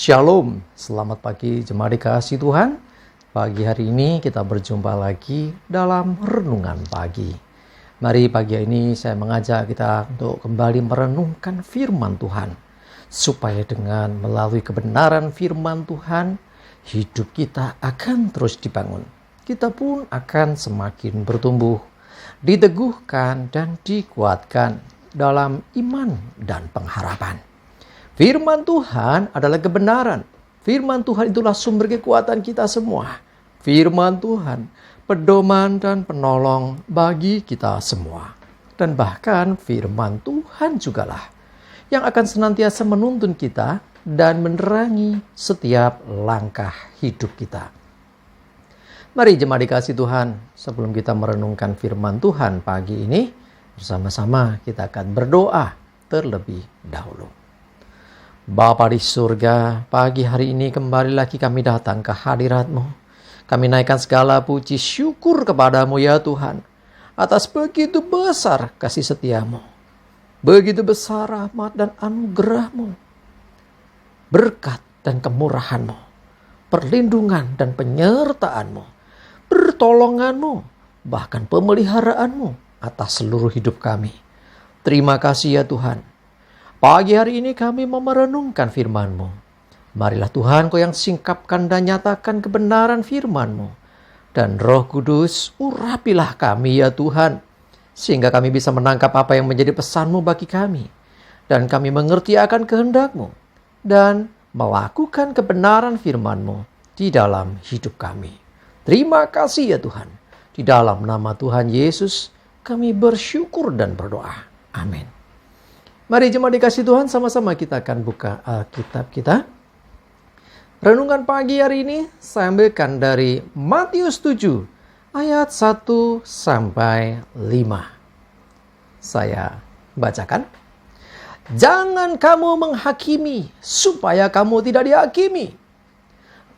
Shalom, selamat pagi jemaat dikasihi Tuhan. Pagi hari ini kita berjumpa lagi dalam renungan pagi. Mari pagi ini saya mengajak kita untuk kembali merenungkan firman Tuhan. Supaya dengan melalui kebenaran firman Tuhan, hidup kita akan terus dibangun. Kita pun akan semakin bertumbuh, diteguhkan dan dikuatkan dalam iman dan pengharapan. Firman Tuhan adalah kebenaran. Firman Tuhan itulah sumber kekuatan kita semua. Firman Tuhan pedoman dan penolong bagi kita semua. Dan bahkan firman Tuhan jugalah yang akan senantiasa menuntun kita dan menerangi setiap langkah hidup kita. Mari jemaat dikasihi Tuhan, sebelum kita merenungkan firman Tuhan pagi ini, bersama-sama kita akan berdoa terlebih dahulu. Bapa di surga, pagi hari ini kembali lagi kami datang ke hadirat-Mu. Kami naikkan segala puji syukur kepadamu ya Tuhan, atas begitu besar kasih setia-Mu, begitu besar rahmat dan anugerah-Mu, berkat dan kemurahan-Mu, perlindungan dan penyertaan-Mu, pertolongan-Mu, bahkan pemeliharaan-Mu atas seluruh hidup kami. Terima kasih ya Tuhan. Pagi hari ini kami mau merenungkan firman-Mu. Marilah Tuhan, Kau yang singkapkan dan nyatakan kebenaran firman-Mu. Dan Roh Kudus, urapilah kami ya Tuhan, sehingga kami bisa menangkap apa yang menjadi pesan-Mu bagi kami. Dan kami mengerti akan kehendak-Mu, dan melakukan kebenaran firman-Mu di dalam hidup kami. Terima kasih ya Tuhan. Di dalam nama Tuhan Yesus, kami bersyukur dan berdoa. Amin. Mari jemaat dikasihi Tuhan, sama-sama kita akan buka Alkitab kita. Renungan pagi hari ini saya ambilkan dari Matius 7 ayat 1 sampai 5. Saya bacakan. Jangan kamu menghakimi supaya kamu tidak dihakimi.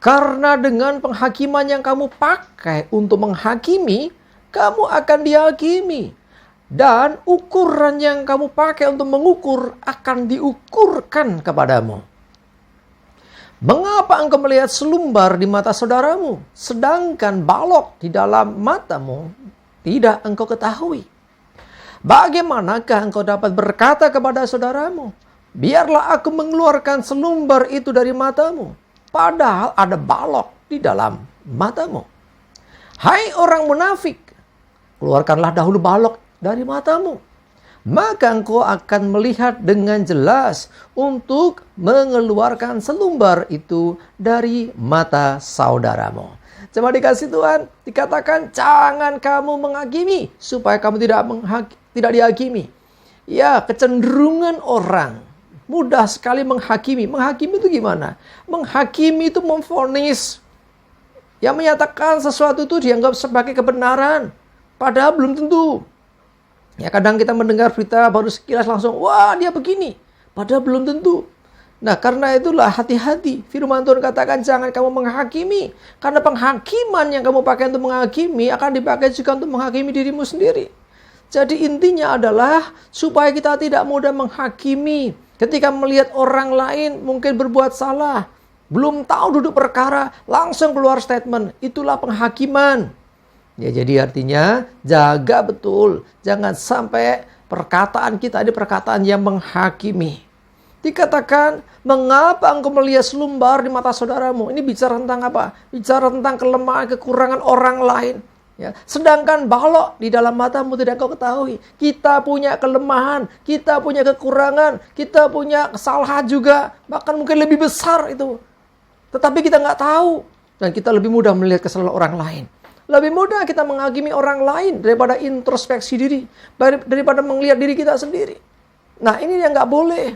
Karena dengan penghakiman yang kamu pakai untuk menghakimi, kamu akan dihakimi. Dan ukuran yang kamu pakai untuk mengukur akan diukurkan kepadamu. Mengapa engkau melihat selumbar di mata saudaramu, sedangkan balok di dalam matamu tidak engkau ketahui? Bagaimanakah engkau dapat berkata kepada saudaramu, biarlah aku mengeluarkan selumbar itu dari matamu, padahal ada balok di dalam matamu? Hai orang munafik, keluarkanlah dahulu balok dari matamu, maka engkau akan melihat dengan jelas untuk mengeluarkan selumbar itu dari mata saudaramu. Jemaat dikasihi Tuhan, dikatakan jangan kamu menghakimi supaya kamu tidak dihakimi. Ya, kecenderungan orang mudah sekali menghakimi. Menghakimi itu gimana? Menghakimi itu memvonis, yang menyatakan sesuatu itu dianggap sebagai kebenaran, padahal belum tentu. Ya, kadang kita mendengar berita baru sekilas langsung, wah dia begini, padahal belum tentu. Nah, karena itulah hati-hati. Firman Tuhan katakan jangan kamu menghakimi, karena penghakiman yang kamu pakai untuk menghakimi akan dipakai juga untuk menghakimi dirimu sendiri. Jadi intinya adalah supaya kita tidak mudah menghakimi. Ketika melihat orang lain mungkin berbuat salah, belum tahu duduk perkara, langsung keluar statement, itulah penghakiman. Ya, jadi artinya jaga betul, jangan sampai perkataan kita ada perkataan yang menghakimi. Dikatakan, mengapa engkau melihat selumbar di mata saudaramu? Ini bicara tentang apa? Bicara tentang kelemahan, kekurangan orang lain. Ya, sedangkan balok di dalam matamu tidak kau ketahui. Kita punya kelemahan, kita punya kekurangan, kita punya kesalahan juga, bahkan mungkin lebih besar itu. Tetapi kita nggak tahu, dan kita lebih mudah melihat kesalahan orang lain. Lebih mudah kita menghakimi orang lain daripada introspeksi diri, daripada melihat diri kita sendiri. Nah, ini yang nggak boleh.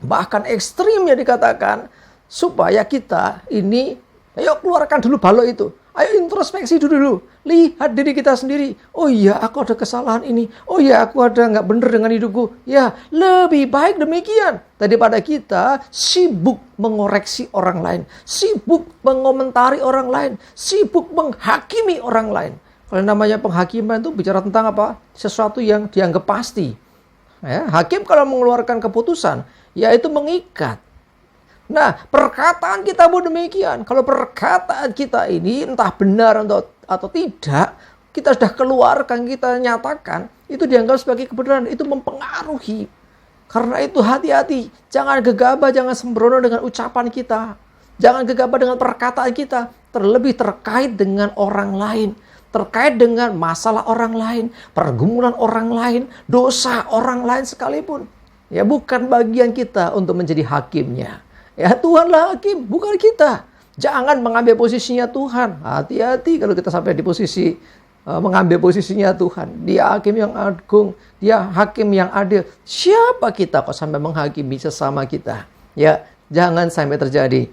Bahkan ekstrimnya dikatakan supaya kita ini, ayo keluarkan dulu balok itu. Ayo introspeksi dulu. Lihat diri kita sendiri. Oh iya, aku ada kesalahan ini. Oh iya, aku ada nggak benar dengan hidupku. Ya, lebih baik demikian. Daripada kita sibuk mengoreksi orang lain. Sibuk mengomentari orang lain. Sibuk menghakimi orang lain. Kalau namanya penghakiman itu bicara tentang apa? Sesuatu yang dianggap pasti. Ya, hakim kalau mengeluarkan keputusan, yaitu mengikat. Nah, perkataan kita pun demikian. Kalau perkataan kita ini entah benar atau tidak, kita sudah keluarkan, kita nyatakan, itu dianggap sebagai kebenaran. Itu mempengaruhi. Karena itu hati-hati. Jangan gegabah, jangan sembrono dengan ucapan kita. Jangan gegabah dengan perkataan kita. Terlebih terkait dengan orang lain. Terkait dengan masalah orang lain. Pergumulan orang lain. Dosa orang lain sekalipun. Ya, bukan bagian kita untuk menjadi hakimnya. Ya, Tuhanlah hakim, bukan kita. Jangan mengambil posisinya Tuhan. Hati-hati kalau kita sampai di posisi mengambil posisinya Tuhan. Dia hakim yang agung, dia hakim yang adil. Siapa kita kok sampai menghakimi sesama kita? Ya, jangan sampai terjadi.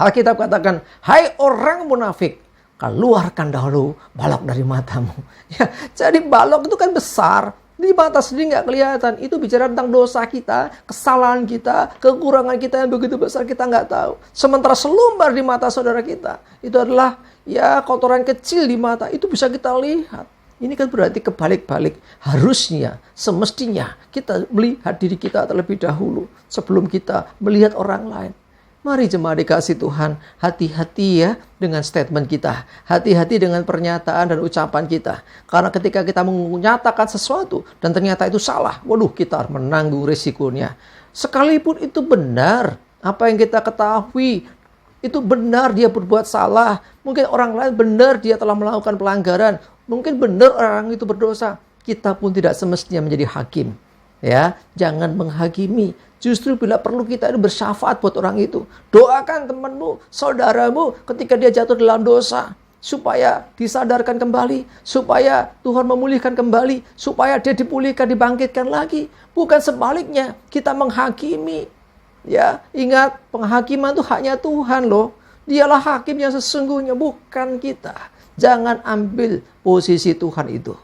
Alkitab katakan, hai orang munafik, keluarkan dahulu balok dari matamu. Ya, jadi balok itu kan besar. Di mata sendiri nggak kelihatan. Itu bicara tentang dosa kita, kesalahan kita, kekurangan kita yang begitu besar kita nggak tahu. Sementara selumbar di mata saudara kita, itu adalah ya kotoran kecil di mata. Itu bisa kita lihat. Ini kan berarti kebalik-balik. Harusnya, semestinya kita melihat diri kita terlebih dahulu sebelum kita melihat orang lain. Mari jemaat dikasih Tuhan, hati-hati ya dengan statement kita. Hati-hati dengan pernyataan dan ucapan kita. Karena ketika kita menyatakan sesuatu dan ternyata itu salah, waduh, kita harus menanggung risikonya. Sekalipun itu benar, apa yang kita ketahui, itu benar dia berbuat salah. Mungkin orang lain benar dia telah melakukan pelanggaran. Mungkin benar orang itu berdosa. Kita pun tidak semestinya menjadi hakim. Ya, jangan menghakimi. Justru bila perlu kita itu bersyafaat buat orang itu. Doakan temanmu, saudaramu ketika dia jatuh dalam dosa. Supaya disadarkan kembali. Supaya Tuhan memulihkan kembali. Supaya dia dipulihkan, dibangkitkan lagi. Bukan sebaliknya, kita menghakimi. Ya, ingat, penghakiman itu haknya Tuhan loh. Dialah hakim yang sesungguhnya, bukan kita. Jangan ambil posisi Tuhan itu.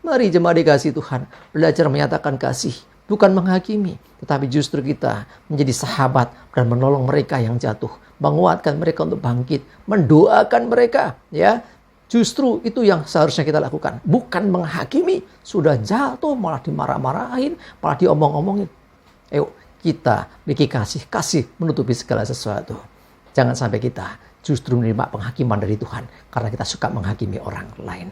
Mari jemaat dikasih Tuhan, belajar menyatakan kasih. Bukan menghakimi, tetapi justru kita menjadi sahabat dan menolong mereka yang jatuh, menguatkan mereka untuk bangkit, mendoakan mereka. Ya, justru itu yang seharusnya kita lakukan, bukan menghakimi. Sudah jatuh malah dimarah-marahin, malah diomong-omongin. Ayo kita memiliki kasih menutupi segala sesuatu. Jangan sampai kita justru menerima penghakiman dari Tuhan karena kita suka menghakimi orang lain.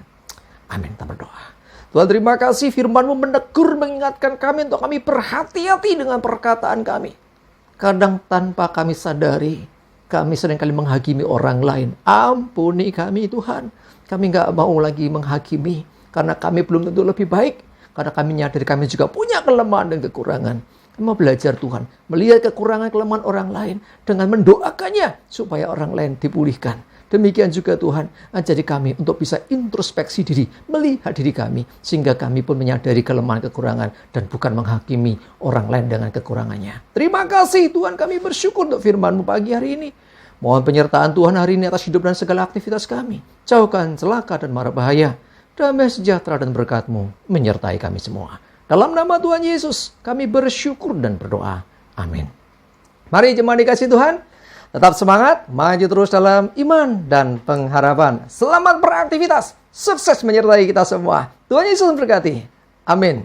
Amin. Kita berdoa. Tuhan, terima kasih firman-Mu menegur, mengingatkan kami untuk kami berhati-hati dengan perkataan kami. Kadang tanpa kami sadari, kami seringkali menghakimi orang lain. Ampuni kami Tuhan. Kami nggak mau lagi menghakimi karena kami belum tentu lebih baik. Karena kami menyadari kami juga punya kelemahan dan kekurangan. Kami mau belajar Tuhan, melihat kekurangan kelemahan orang lain dengan mendoakannya supaya orang lain dipulihkan. Demikian juga Tuhan, ajari kami untuk bisa introspeksi diri, melihat diri kami, sehingga kami pun menyadari kelemahan kekurangan dan bukan menghakimi orang lain dengan kekurangannya. Terima kasih Tuhan, kami bersyukur untuk firman-Mu pagi hari ini. Mohon penyertaan Tuhan hari ini atas hidup dan segala aktivitas kami. Jauhkan celaka dan mara bahaya. Damai sejahtera dan berkat-Mu menyertai kami semua. Dalam nama Tuhan Yesus, kami bersyukur dan berdoa. Amin. Mari jemaat dikasih Tuhan, tetap semangat, maju terus dalam iman dan pengharapan. Selamat beraktivitas, sukses menyertai kita semua. Tuhan Yesus memberkati. Amin.